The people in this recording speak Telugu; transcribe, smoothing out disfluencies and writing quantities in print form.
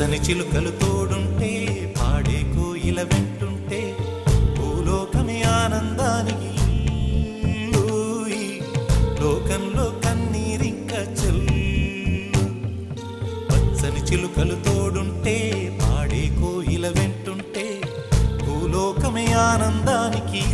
పచ్చని చిలుకలు తోడుంటే పాడే కోయిల వెంటుంటే భూలోకమే ఆనందానికి లోకంలో కన్నీరింక చెల్లు. పచ్చని చిలుకలు తోడుంటే పాడే కోయిల వెంటుంటే భూలోకమే ఆనందానికి